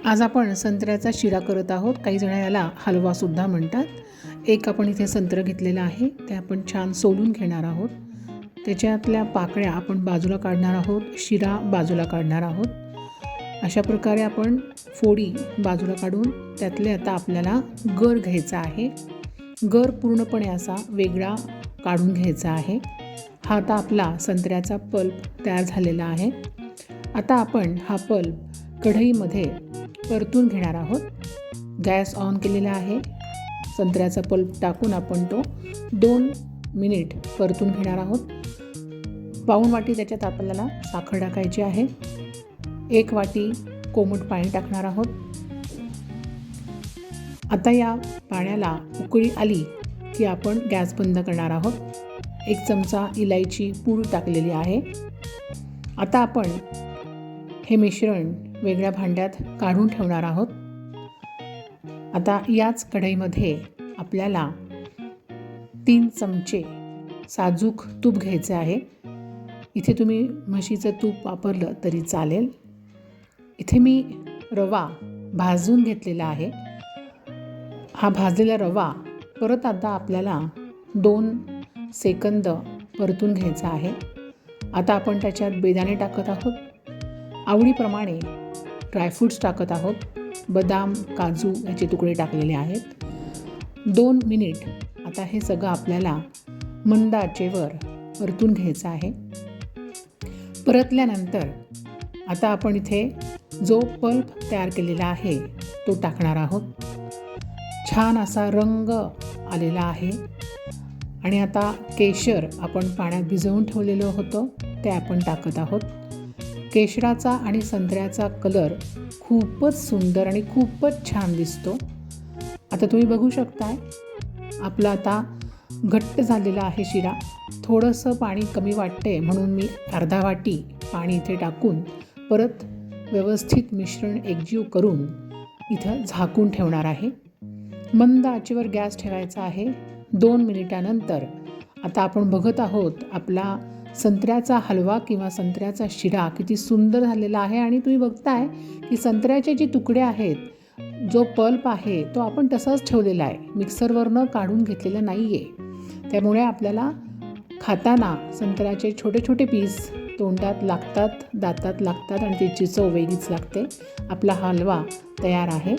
आज आपण संत्र्याचा शिरा करत आहोत. काही जण याला हलवासुद्धा म्हणतात. एक आपण इथे संत्रं घेतलेलं आहे, ते आपण छान सोलून घेणार आहोत. त्याच्यातल्या पाकळ्या आपण बाजूला काढणार आहोत, शिरा बाजूला काढणार आहोत. अशा प्रकारे आपण फोडी बाजूला काढून त्यातले आता आपल्याला गर घ्यायचा आहे. गर पूर्णपणे असा वेगळा काढून घ्यायचा आहे. हा आता आपला संत्र्याचा पल्प तयार झालेला आहे. आता आपण हा पल्प कढईमध्ये परतून घेणार आहोत. गॅस ऑन केलेला आहे. संत्र्याचा पल्प टाकून आपण तो 2 मिनिट परतून घेणार आहोत. पाऊण वाटी त्याच्यात आपल्याला साखर टाकायची आहे. 1 वाटी कोमट पाणी टाकणार आहोत. आता या पाण्याला उकळी आली की आपण गॅस बंद करणार आहोत. 1 चमचा इलायची पूड टाकलेली आहे. आता आपण हे मिश्रण वेगळ्या भांड्यात काढून ठेवणार आहोत. आता याच कढईमध्ये आपल्याला 3 चमचे साजूक तूप घ्यायचे आहे. इथे तुम्ही म्हशीचं तूप वापरलं तरी चालेल. इथे मी रवा भाजून घेतलेला आहे. हा भाजलेला रवा परत आता आपल्याला 2 सेकंद परतून घ्यायचा आहे. आता आपण त्याच्यात बेदाणे टाकत आहोत. आवडीप्रमाणे ड्रायफ्रूट्स टाकत आहोत. बदाम, काजू याचे तुकडे टाकलेले आहेत. 2 मिनिट आता हे सगळं आपल्याला मंद आचेवर परतून घ्यायचं आहे. परतल्यानंतर आता आपण इथे जो पल्प तयार केलेला आहे तो टाकणार आहोत. छान असा रंग आलेला आहे. आणि आता केशर आपण पाण्यात भिजवून ठेवलेलं होतं ते आपण टाकत आहोत. केशराचा आणि संत्र्याचा कलर खूपच सुंदर आणि खूपच छान दिसतो. आता तुम्ही बघू शकताय आपला आता घट्ट झालेला आहे शिरा. थोडंसं पाणी कमी वाटते म्हणून मी अर्धा वाटी पाणी इथे टाकून परत व्यवस्थित मिश्रण एकजीव करून इथं झाकून ठेवणार आहे. मंद आचेवर गॅस ठेवायचा आहे. 2 मिनिटानंतर आता आपण बघत आहोत आपला संत्र्याचा हलवा किंवा संत्र्याचा शिरा किती सुंदर झालेला आहे. आणि तुम्ही बघताय की संत्र्याचे जे तुकडे आहेत, जो पल्प आहे तो आपण तसाच ठेवलेला आहे, मिक्सरवरनं काढून घेतलेला नाही आहे. त्यामुळे आपल्याला खाताना संत्र्याचे छोटे छोटे पीस तोंडात लागतात, दातात लागतात आणि त्याची चव वेगळीच लागते. आपला हलवा तयार आहे.